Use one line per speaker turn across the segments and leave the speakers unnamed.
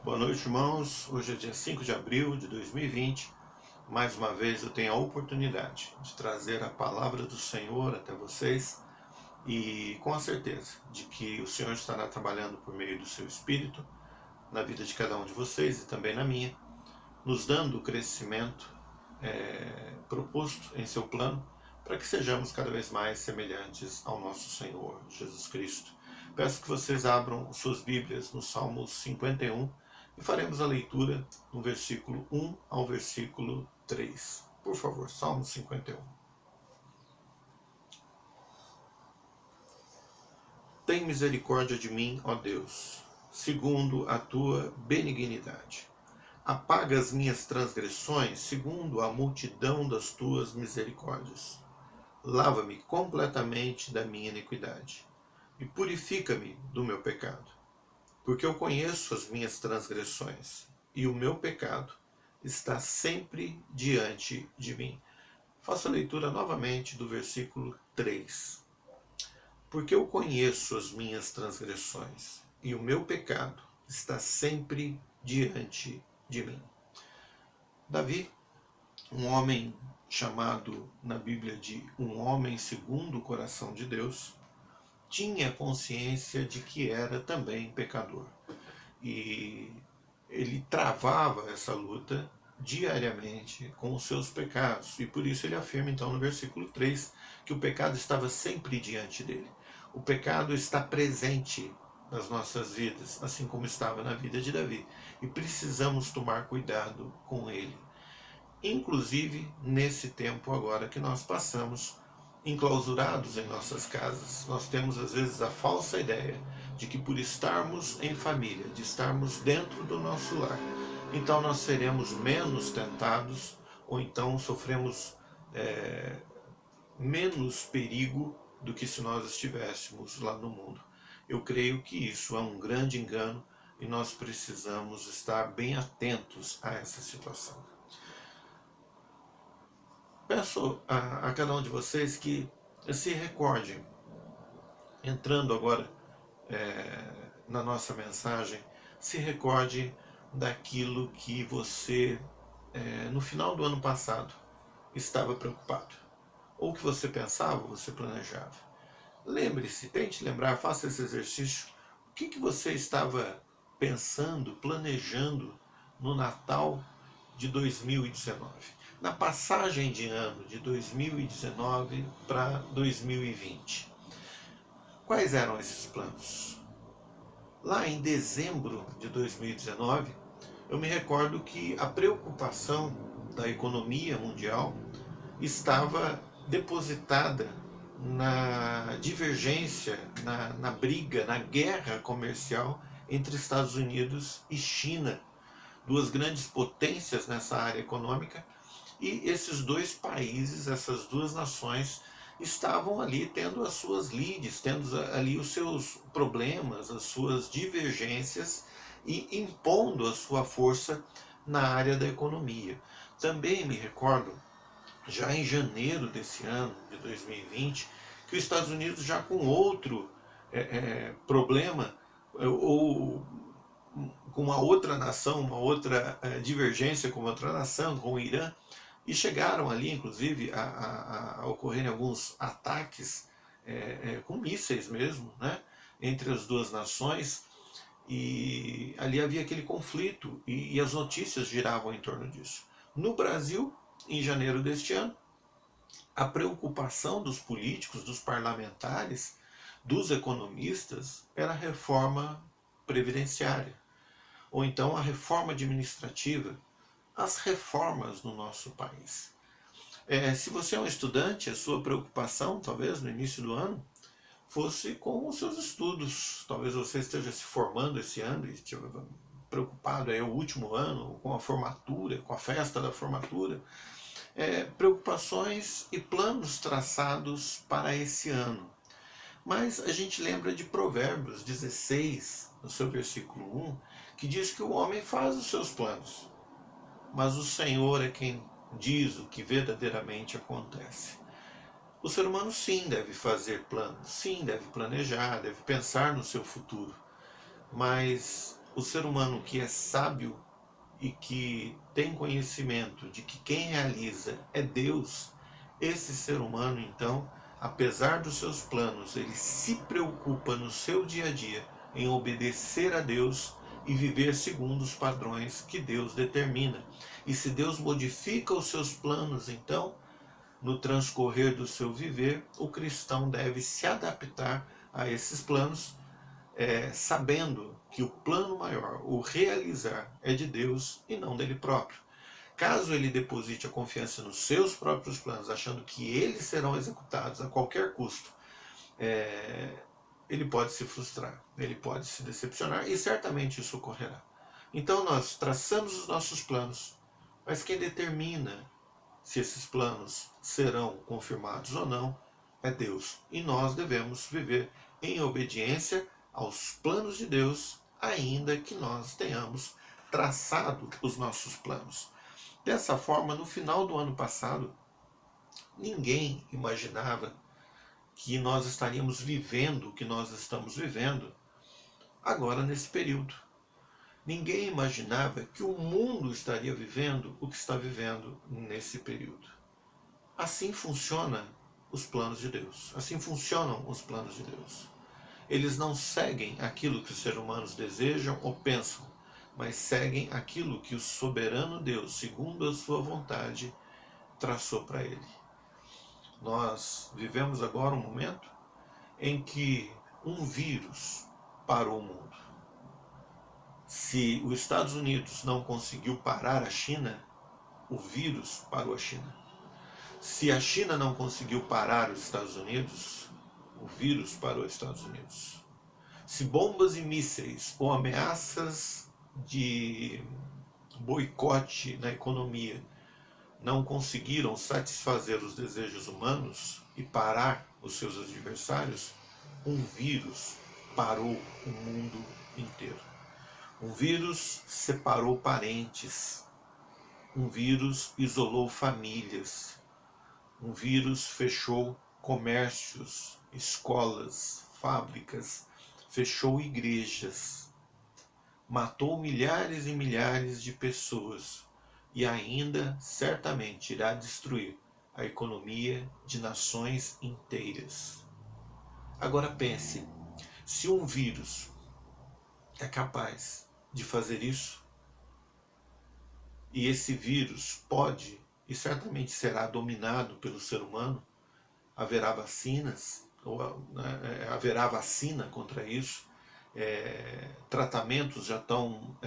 Boa noite, irmãos. Hoje é dia 5 de abril de 2020. Mais uma vez eu tenho a oportunidade de trazer a palavra do Senhor até vocês e com a certeza de que o Senhor estará trabalhando por meio do seu Espírito na vida de cada um de vocês e também na minha, nos dando o crescimento proposto em seu plano para que sejamos cada vez mais semelhantes ao nosso Senhor Jesus Cristo. Peço que vocês abram suas Bíblias no Salmo 51 e faremos a leitura do versículo 1 ao versículo 3. Por favor, Salmo 51. Tem misericórdia de mim, ó Deus, segundo a tua benignidade. Apaga as minhas transgressões segundo a multidão das tuas misericórdias. Lava-me completamente da minha iniquidade e purifica-me do meu pecado. Porque eu conheço as minhas transgressões e o meu pecado está sempre diante de mim. Faço a leitura novamente do versículo 3. Porque eu conheço as minhas transgressões e o meu pecado está sempre diante de mim. Davi, um homem chamado na Bíblia de um homem segundo o coração de Deus, tinha consciência de que era também pecador. E ele travava essa luta diariamente com os seus pecados. E por isso ele afirma então no versículo 3 que o pecado estava sempre diante dele. O pecado está presente nas nossas vidas, assim como estava na vida de Davi. E precisamos tomar cuidado com ele. Inclusive nesse tempo agora que nós passamos enclausurados em nossas casas. Nós temos às vezes a falsa ideia de que por estarmos em família, de estarmos dentro do nosso lar, então nós seremos menos tentados ou então sofremos menos perigo do que se nós estivéssemos lá no mundo. Eu creio que isso é um grande engano e nós precisamos estar bem atentos a essa situação. Peço a cada um de vocês que se recordem, entrando agora na nossa mensagem, se recorde daquilo que você, no final do ano passado, estava preocupado. Ou que você pensava, você planejava. Lembre-se, tente lembrar, faça esse exercício. O que você estava pensando, planejando no Natal de 2019? Na passagem de ano de 2019 para 2020. Quais eram esses planos? Lá em dezembro de 2019, eu me recordo que a preocupação da economia mundial estava depositada na divergência, na briga, na guerra comercial entre Estados Unidos e China, duas grandes potências nessa área econômica. E esses dois países, essas duas nações, estavam ali tendo as suas lides, tendo ali os seus problemas, as suas divergências e impondo a sua força na área da economia. Também me recordo, já em janeiro desse ano, de 2020, que os Estados Unidos já com outro problema, ou com uma outra nação, uma outra divergência com outra nação, com o Irã, e chegaram ali, inclusive, a ocorrerem alguns ataques com mísseis mesmo, né, entre as duas nações, e ali havia aquele conflito, e as notícias giravam em torno disso. No Brasil, em janeiro deste ano, a preocupação dos políticos, dos parlamentares, dos economistas, era a reforma previdenciária, ou então a reforma administrativa, as reformas no nosso país. Se você é um estudante, a sua preocupação, talvez no início do ano, fosse com os seus estudos. Talvez você esteja se formando esse ano e esteja preocupado, é o último ano, com a formatura, com a festa da formatura. Preocupações e planos traçados para esse ano. Mas a gente lembra de Provérbios 16, no seu versículo 1, que diz que o homem faz os seus planos, mas o Senhor é quem diz o que verdadeiramente acontece. O ser humano sim deve fazer planos, sim deve planejar, deve pensar no seu futuro, mas o ser humano que é sábio e que tem conhecimento de que quem realiza é Deus, esse ser humano, então, apesar dos seus planos, ele se preocupa no seu dia a dia em obedecer a Deus e viver segundo os padrões que Deus determina. E se Deus modifica os seus planos, então, no transcorrer do seu viver, o cristão deve se adaptar a esses planos, sabendo que o plano maior, o realizar, é de Deus e não dele próprio. Caso ele deposite a confiança nos seus próprios planos, achando que eles serão executados a qualquer custo, ele pode se frustrar, ele pode se decepcionar e certamente isso ocorrerá. Então nós traçamos os nossos planos, mas quem determina se esses planos serão confirmados ou não é Deus. E nós devemos viver em obediência aos planos de Deus, ainda que nós tenhamos traçado os nossos planos. Dessa forma, no final do ano passado, ninguém imaginava que nós estaríamos vivendo o que nós estamos vivendo agora nesse período. Ninguém imaginava que o mundo estaria vivendo o que está vivendo nesse período. Assim funcionam os planos de Deus. Assim funcionam os planos de Deus. Eles não seguem aquilo que os seres humanos desejam ou pensam, mas seguem aquilo que o soberano Deus, segundo a sua vontade, traçou para ele. Nós vivemos agora um momento em que um vírus parou o mundo. Se os Estados Unidos não conseguiu parar a China, o vírus parou a China. Se a China não conseguiu parar os Estados Unidos, o vírus parou os Estados Unidos. Se bombas e mísseis ou ameaças de boicote na economia não conseguiram satisfazer os desejos humanos e parar os seus adversários, um vírus parou o mundo inteiro. Um vírus separou parentes. Um vírus isolou famílias. Um vírus fechou comércios, escolas, fábricas, fechou igrejas, matou milhares e milhares de pessoas e ainda certamente irá destruir a economia de nações inteiras. Agora pense, se um vírus é capaz de fazer isso, e esse vírus pode e certamente será dominado pelo ser humano, haverá vacinas, haverá vacina contra isso, tratamentos já estão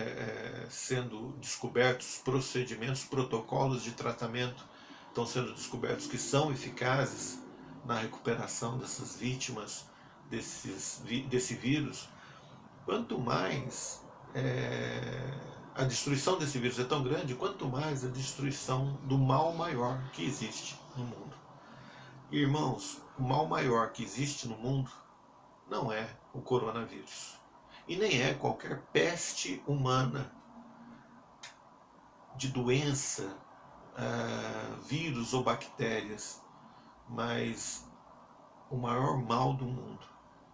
sendo descobertos, procedimentos, protocolos de tratamento estão sendo descobertos que são eficazes na recuperação dessas vítimas desse vírus. Quanto mais a destruição desse vírus é tão grande, quanto mais a destruição do mal maior que existe no mundo. Irmãos, o mal maior que existe no mundo não é o coronavírus. E nem é qualquer peste humana de doença, vírus ou bactérias, mas o maior mal do mundo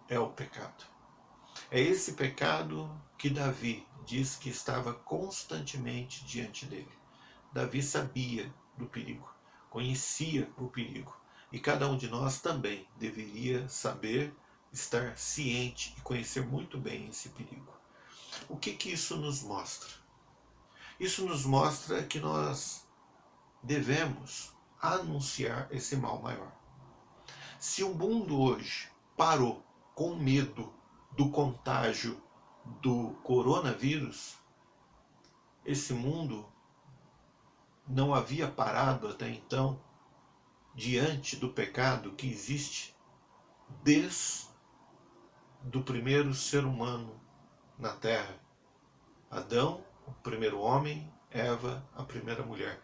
é o pecado. É esse pecado que Davi diz que estava constantemente diante dele. Davi sabia do perigo, conhecia o perigo. E cada um de nós também deveria saber, estar ciente e conhecer muito bem esse perigo. O que isso nos mostra? Isso nos mostra que nós devemos anunciar esse mal maior. Se o mundo hoje parou com medo do contágio do coronavírus, esse mundo não havia parado até então diante do pecado que existe desde o primeiro ser humano na Terra. Adão, o primeiro homem, Eva, a primeira mulher.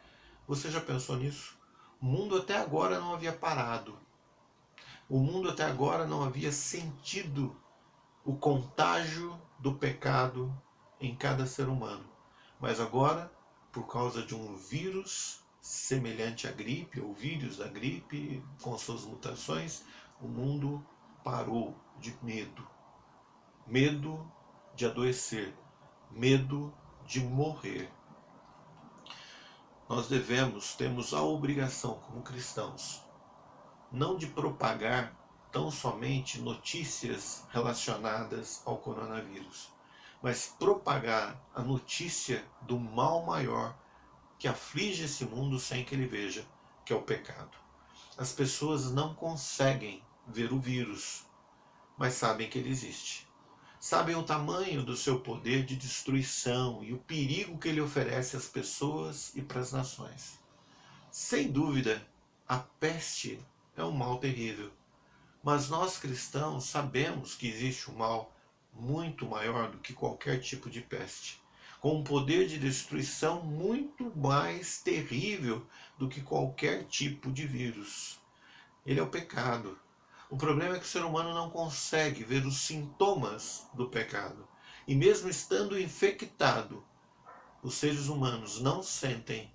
Você já pensou nisso? O mundo até agora não havia parado. O mundo até agora não havia sentido o contágio do pecado em cada ser humano. Mas agora, por causa de um vírus semelhante à gripe, ou vírus da gripe, com suas mutações, o mundo parou de medo. Medo de adoecer, medo de morrer. Nós temos a obrigação como cristãos, não de propagar tão somente notícias relacionadas ao coronavírus, mas propagar a notícia do mal maior que aflige esse mundo sem que ele veja, que é o pecado. As pessoas não conseguem ver o vírus, mas sabem que ele existe. Sabem o tamanho do seu poder de destruição e o perigo que ele oferece às pessoas e para as nações. Sem dúvida, a peste é um mal terrível, mas nós cristãos sabemos que existe um mal muito maior do que qualquer tipo de peste, com um poder de destruição muito mais terrível do que qualquer tipo de vírus. Ele é o pecado. O problema é que o ser humano não consegue ver os sintomas do pecado. E mesmo estando infectado, os seres humanos não sentem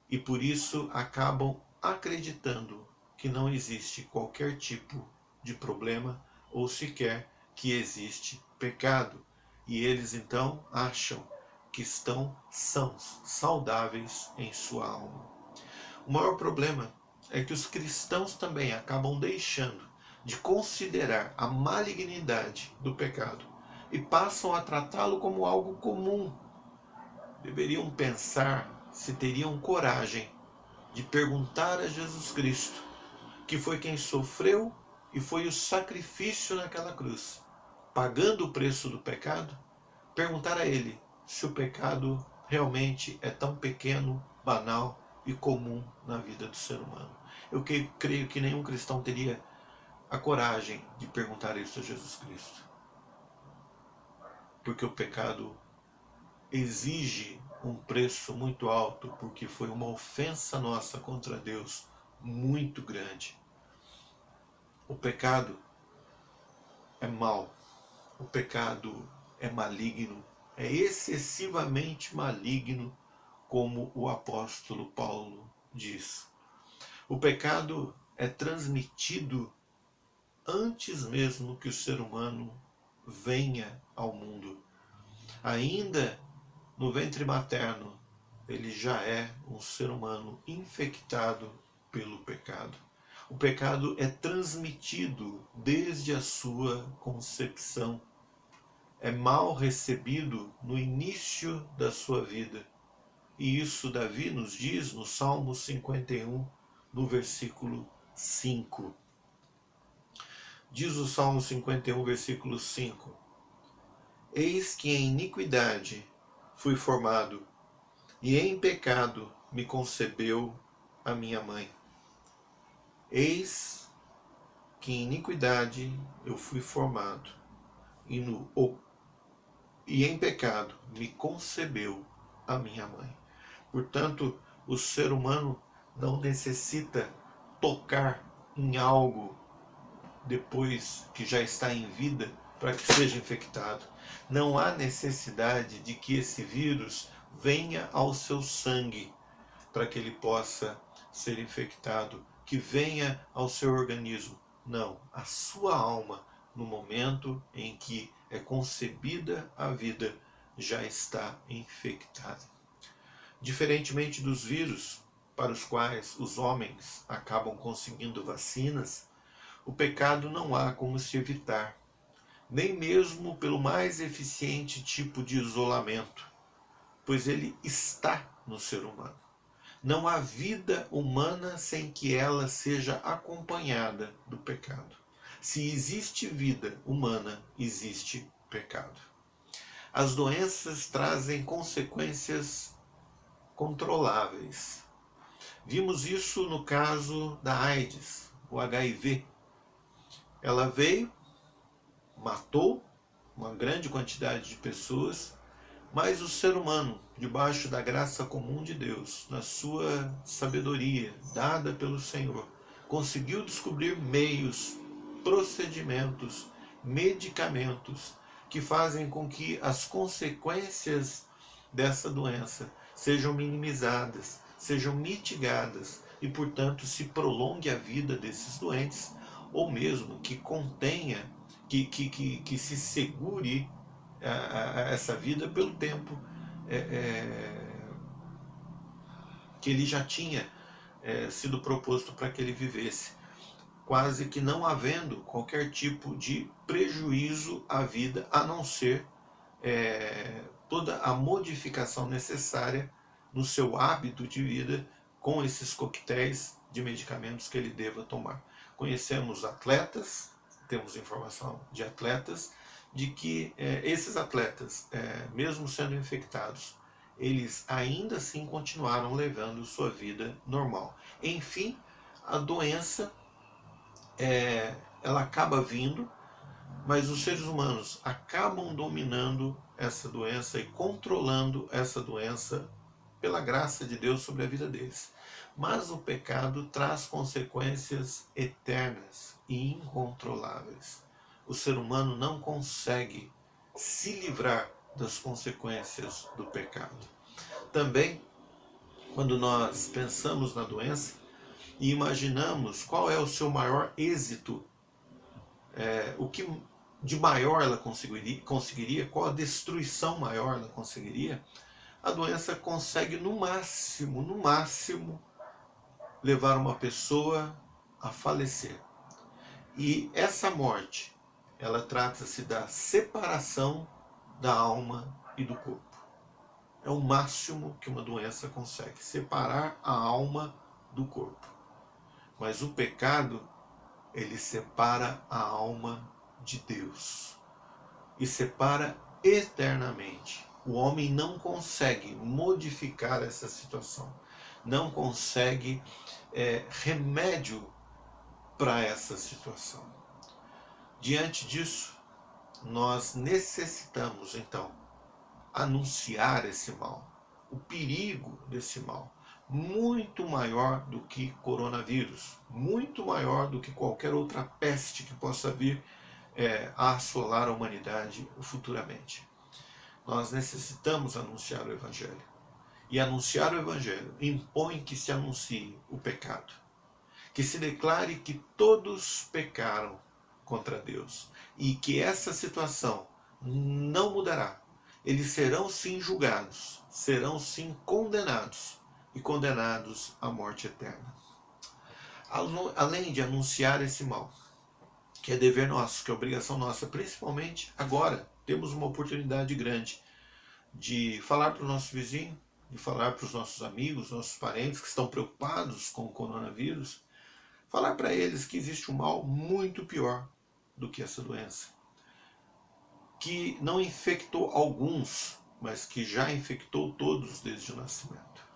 e por isso acabam acreditando que não existe qualquer tipo de problema ou sequer que existe pecado. E eles então acham que estão sãos, saudáveis em sua alma. O maior problema é que os cristãos também acabam deixando de considerar a malignidade do pecado e passam a tratá-lo como algo comum. Deveriam pensar se teriam coragem de perguntar a Jesus Cristo, que foi quem sofreu e foi o sacrifício naquela cruz, pagando o preço do pecado, perguntar a ele se o pecado realmente é tão pequeno, banal e comum na vida do ser humano. Eu creio que nenhum cristão teria a coragem de perguntar isso a Jesus Cristo. Porque o pecado exige um preço muito alto, porque foi uma ofensa nossa contra Deus muito grande. O pecado é mau, o pecado é maligno, é excessivamente maligno, como o apóstolo Paulo diz. O pecado é transmitido antes mesmo que o ser humano venha ao mundo. Ainda no ventre materno, ele já é um ser humano infectado pelo pecado. O pecado é transmitido desde a sua concepção. É mal recebido no início da sua vida. E isso Davi nos diz no Salmo 51, no versículo 5. Diz o Salmo 51, versículo 5: Eis que em iniquidade fui formado, e em pecado me concebeu a minha mãe. Eis que em iniquidade eu fui formado, e em pecado me concebeu a minha mãe. Portanto, o ser humano não necessita tocar em algo depois que já está em vida para que seja infectado. Não há necessidade de que esse vírus venha ao seu sangue para que ele possa ser infectado, que venha ao seu organismo. Não, a sua alma, no momento em que é concebida a vida, já está infectada. Diferentemente dos vírus, para os quais os homens acabam conseguindo vacinas, o pecado não há como se evitar, nem mesmo pelo mais eficiente tipo de isolamento, pois ele está no ser humano. Não há vida humana sem que ela seja acompanhada do pecado. Se existe vida humana, existe pecado. As doenças trazem consequências controláveis. Vimos isso no caso da AIDS, o HIV. Ela veio, matou uma grande quantidade de pessoas, mas o ser humano, debaixo da graça comum de Deus, na sua sabedoria dada pelo Senhor, conseguiu descobrir meios, procedimentos, medicamentos que fazem com que as consequências dessa doença sejam minimizadas, sejam mitigadas e, portanto, se prolongue a vida desses doentes, ou mesmo que contenha, que se segure essa vida pelo tempo que ele já tinha sido proposto para que ele vivesse, quase que não havendo qualquer tipo de prejuízo à vida, a não ser toda a modificação necessária no seu hábito de vida com esses coquetéis de medicamentos que ele deva tomar. Conhecemos atletas, temos informação de atletas, de que esses atletas, mesmo sendo infectados, eles ainda assim continuaram levando sua vida normal. Enfim, a doença ela acaba vindo, mas os seres humanos acabam dominando essa doença e controlando essa doença pela graça de Deus sobre a vida deles. Mas o pecado traz consequências eternas e incontroláveis. O ser humano não consegue se livrar das consequências do pecado. Também, quando nós pensamos na doença e imaginamos qual é o seu maior êxito, o que de maior ela conseguiria, qual a destruição maior ela conseguiria, a doença consegue no máximo, levar uma pessoa a falecer. E essa morte, ela trata-se da separação da alma e do corpo. É o máximo que uma doença consegue, separar a alma do corpo. Mas o pecado, ele separa a alma de Deus e separa eternamente. O homem não consegue modificar essa situação, não consegue remédio para essa situação. Diante disso, nós necessitamos então anunciar esse mal, o perigo desse mal, muito maior do que coronavírus, muito maior do que qualquer outra peste que possa vir a assolar a humanidade futuramente. Nós necessitamos anunciar o Evangelho. E anunciar o Evangelho impõe que se anuncie o pecado, que se declare que todos pecaram contra Deus e que essa situação não mudará. Eles serão sim julgados, serão sim condenados e condenados à morte eterna. Além de anunciar esse mal, que é dever nosso, que é obrigação nossa, principalmente agora, temos uma oportunidade grande de falar para o nosso vizinho, de falar para os nossos amigos, nossos parentes que estão preocupados com o coronavírus, falar para eles que existe um mal muito pior do que essa doença, que não infectou alguns, mas que já infectou todos desde o nascimento.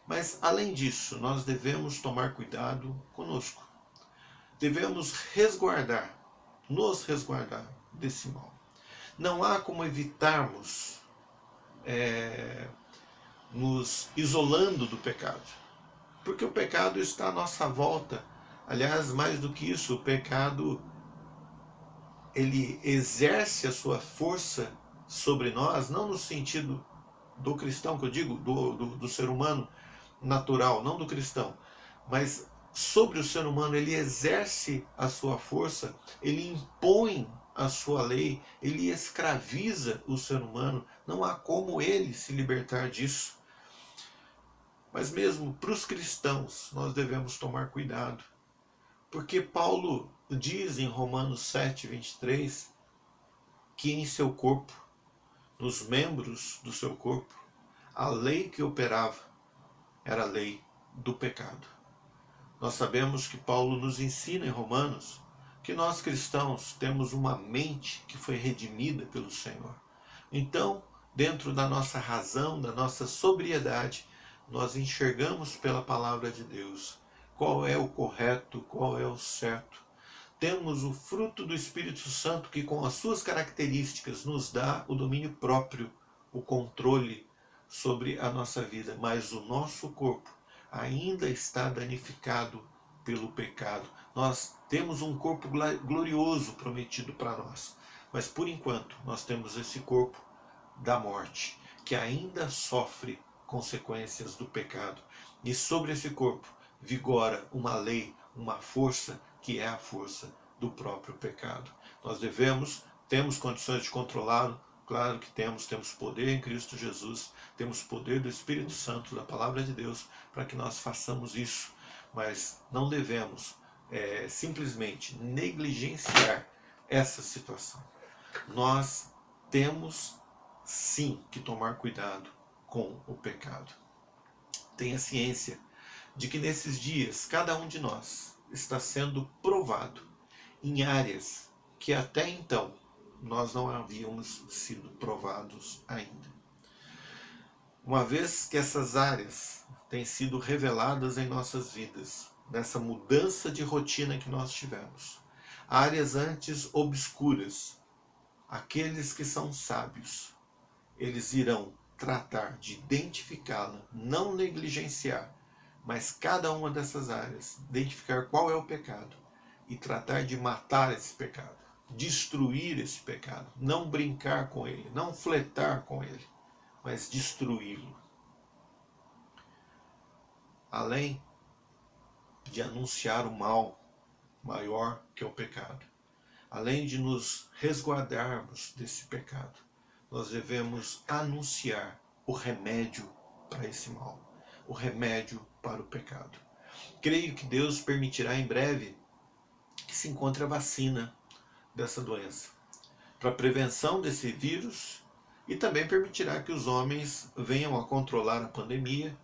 Mas, além disso, nós devemos tomar cuidado conosco. Devemos nos resguardar desse mal. Não há como evitarmos nos isolando do pecado, porque o pecado está à nossa volta. Aliás, mais do que isso, o pecado ele exerce a sua força sobre nós, não no sentido do cristão, que eu digo, do ser humano natural, não do cristão, mas sobre o ser humano. Ele exerce a sua força, ele impõe a sua lei, ele escraviza o ser humano. Não há como ele se libertar disso. Mas mesmo para os cristãos, nós devemos tomar cuidado, porque Paulo diz em Romanos 7:23, que em seu corpo, nos membros do seu corpo, a lei que operava era a lei do pecado. Nós sabemos que Paulo nos ensina em Romanos que nós cristãos temos uma mente que foi redimida pelo Senhor. Então, dentro da nossa razão, da nossa sobriedade, nós enxergamos pela palavra de Deus qual é o correto, qual é o certo. Temos o fruto do Espírito Santo que, com as suas características, nos dá o domínio próprio, o controle sobre a nossa vida. Mas o nosso corpo ainda está danificado pelo pecado. Nós temos um corpo glorioso prometido para nós, mas por enquanto nós temos esse corpo da morte, que ainda sofre consequências do pecado. E sobre esse corpo vigora uma lei, uma força, que é a força do próprio pecado. Nós temos condições de controlá-lo? Claro que temos poder em Cristo Jesus, temos poder do Espírito Santo, da Palavra de Deus, para que nós façamos isso. Mas não devemos simplesmente negligenciar essa situação. Nós temos sim que tomar cuidado com o pecado. Tenha ciência de que nesses dias cada um de nós está sendo provado em áreas que até então nós não havíamos sido provados ainda. Uma vez que essas áreas têm sido reveladas em nossas vidas, nessa mudança de rotina que nós tivemos, áreas antes obscuras, aqueles que são sábios, eles irão tratar de identificá-la, não negligenciar, mas cada uma dessas áreas, identificar qual é o pecado e tratar de matar esse pecado, destruir esse pecado, não brincar com ele, não flertar com ele, mas destruí-lo. Além de anunciar o mal maior que é o pecado, além de nos resguardarmos desse pecado, nós devemos anunciar o remédio para esse mal, o remédio para o pecado. Creio que Deus permitirá em breve que se encontre a vacina dessa doença, para a prevenção desse vírus, e também permitirá que os homens venham a controlar a pandemia,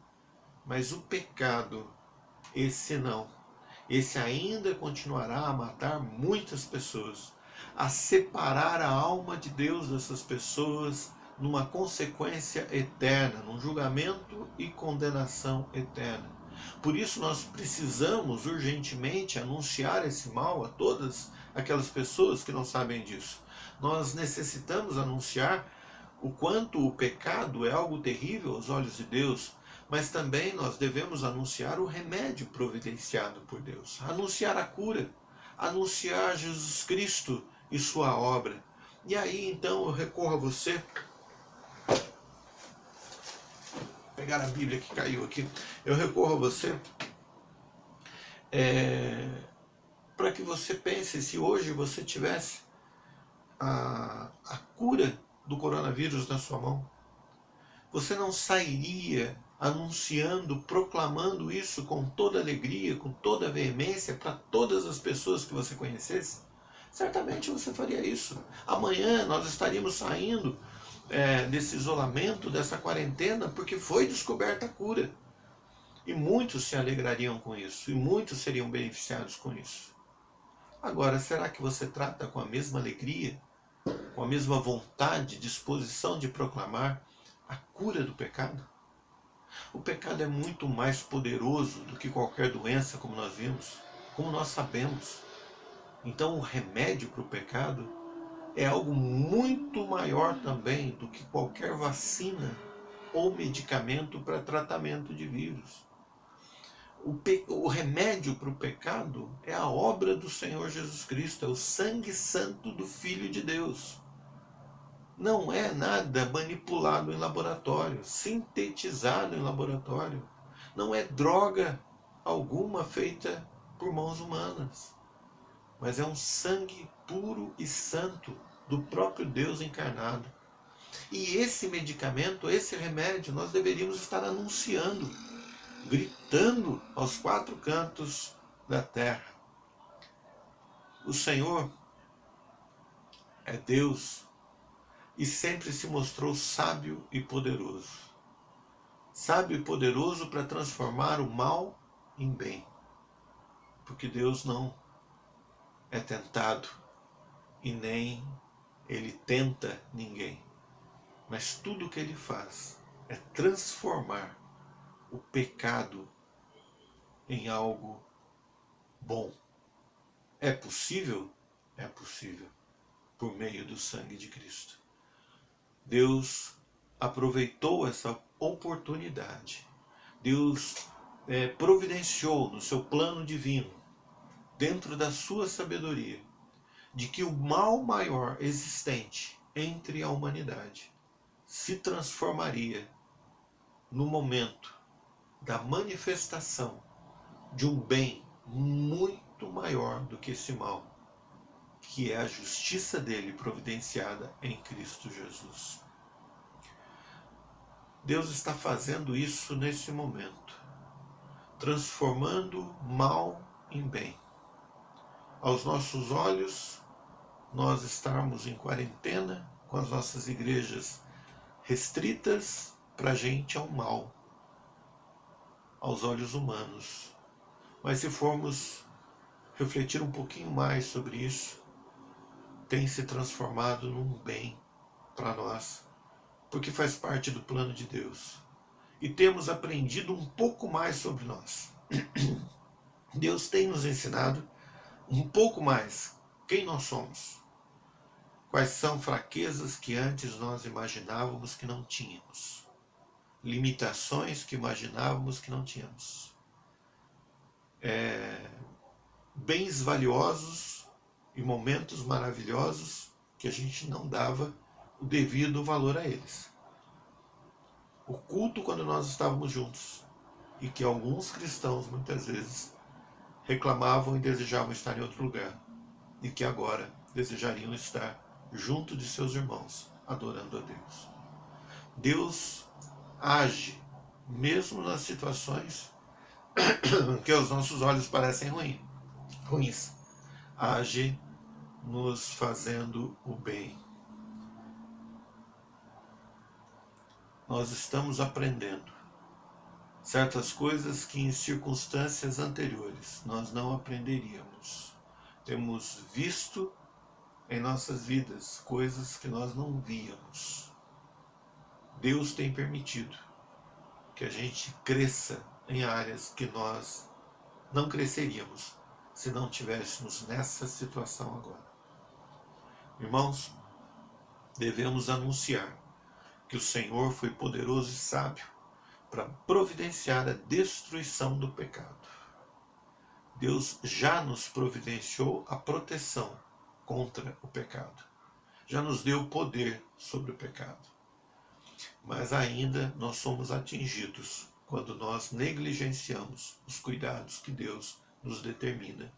mas o pecado, esse não. Esse ainda continuará a matar muitas pessoas, a separar a alma de Deus dessas pessoas numa consequência eterna, num julgamento e condenação eterna. Por isso nós precisamos urgentemente anunciar esse mal a todas aquelas pessoas que não sabem disso. Nós necessitamos anunciar o quanto o pecado é algo terrível aos olhos de Deus, mas também nós devemos anunciar o remédio providenciado por Deus, anunciar a cura, anunciar Jesus Cristo e sua obra. E aí então eu recorro a você, pegar a Bíblia que caiu aqui, eu recorro a você para que você pense, se hoje você tivesse a cura do coronavírus na sua mão, você não sairia anunciando, proclamando isso com toda alegria, com toda veemência para todas as pessoas que você conhecesse? Certamente você faria isso. Amanhã nós estaríamos saindo desse isolamento, dessa quarentena, porque foi descoberta a cura. E muitos se alegrariam com isso, e muitos seriam beneficiados com isso. Agora, será que você trata com a mesma alegria, com a mesma vontade, disposição de proclamar a cura do pecado? O pecado é muito mais poderoso do que qualquer doença, como nós vimos, como nós sabemos. Então o remédio para o pecado é algo muito maior também do que qualquer vacina ou medicamento para tratamento de vírus. O remédio para o pecado é a obra do Senhor Jesus Cristo, é o sangue santo do Filho de Deus. Não é nada manipulado em laboratório, sintetizado em laboratório. Não é droga alguma feita por mãos humanas. Mas é um sangue puro e santo do próprio Deus encarnado. E esse medicamento, esse remédio, nós deveríamos estar anunciando, gritando aos quatro cantos da terra. O Senhor é Deus e sempre se mostrou sábio e poderoso. Sábio e poderoso para transformar o mal em bem. Porque Deus não é tentado e nem ele tenta ninguém. Mas tudo o que ele faz é transformar o pecado em algo bom. É possível? É possível, por meio do sangue de Cristo. Deus aproveitou essa oportunidade. Deus providenciou no seu plano divino, dentro da sua sabedoria, de que o mal maior existente entre a humanidade se transformaria no momento da manifestação de um bem muito maior do que esse mal, que é a justiça dele providenciada em Cristo Jesus. Deus está fazendo isso nesse momento, transformando mal em bem. Aos nossos olhos, nós estamos em quarentena, com as nossas igrejas restritas, para a gente é um mal, aos olhos humanos. Mas se formos refletir um pouquinho mais sobre isso, tem se transformado num bem para nós, porque faz parte do plano de Deus. E temos aprendido um pouco mais sobre nós. Deus tem nos ensinado um pouco mais quem nós somos. Quais são fraquezas que antes nós imaginávamos que não tínhamos. Limitações que imaginávamos que não tínhamos. Bens valiosos e momentos maravilhosos que a gente não dava o devido valor a eles. O culto quando nós estávamos juntos, e que alguns cristãos muitas vezes reclamavam e desejavam estar em outro lugar, e que agora desejariam estar junto de seus irmãos, adorando a Deus. Deus age, mesmo nas situações que aos nossos olhos parecem ruins. Age nos fazendo o bem. Nós estamos aprendendo certas coisas que em circunstâncias anteriores nós não aprenderíamos. Temos visto em nossas vidas coisas que nós não víamos. Deus tem permitido que a gente cresça em áreas que nós não cresceríamos se não tivéssemos nessa situação agora. Irmãos, devemos anunciar que o Senhor foi poderoso e sábio para providenciar a destruição do pecado. Deus já nos providenciou a proteção contra o pecado. Já nos deu poder sobre o pecado. Mas ainda nós somos atingidos quando nós negligenciamos os cuidados que Deus nos determina.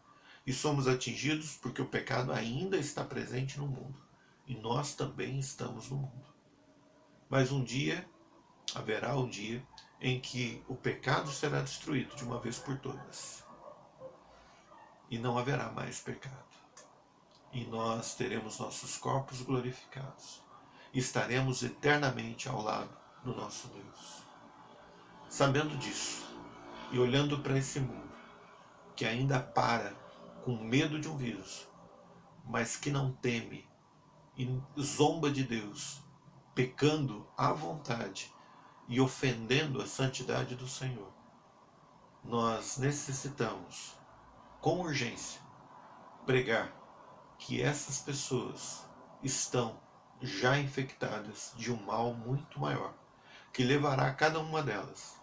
E somos atingidos porque o pecado ainda está presente no mundo. E nós também estamos no mundo. Mas haverá um dia em que o pecado será destruído de uma vez por todas. E não haverá mais pecado. E nós teremos nossos corpos glorificados. E estaremos eternamente ao lado do nosso Deus. Sabendo disso, e olhando para esse mundo, que ainda para com medo de um vírus, mas que não teme e zomba de Deus, pecando à vontade e ofendendo a santidade do Senhor, nós necessitamos, com urgência, pregar que essas pessoas estão já infectadas de um mal muito maior, que levará cada uma delas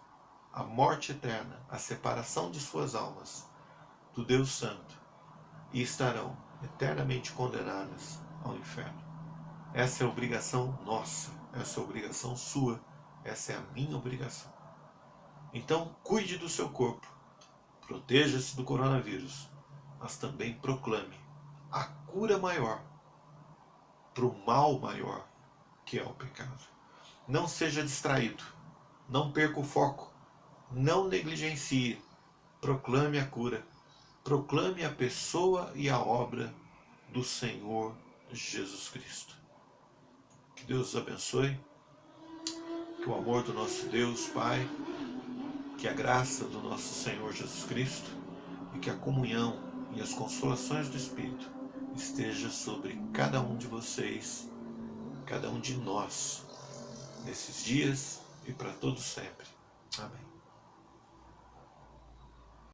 à morte eterna, à separação de suas almas do Deus Santo, e estarão eternamente condenadas ao inferno. Essa é a obrigação nossa, essa é a obrigação sua, essa é a minha obrigação. Então, cuide do seu corpo, proteja-se do coronavírus, mas também proclame a cura maior para o mal maior que é o pecado. Não seja distraído, não perca o foco, não negligencie, proclame a cura, proclame a pessoa e a obra do Senhor Jesus Cristo. Que Deus os abençoe, que o amor do nosso Deus Pai, que a graça do nosso Senhor Jesus Cristo e que a comunhão e as consolações do Espírito esteja sobre cada um de vocês, cada um de nós, nesses dias e para todos sempre. Amém.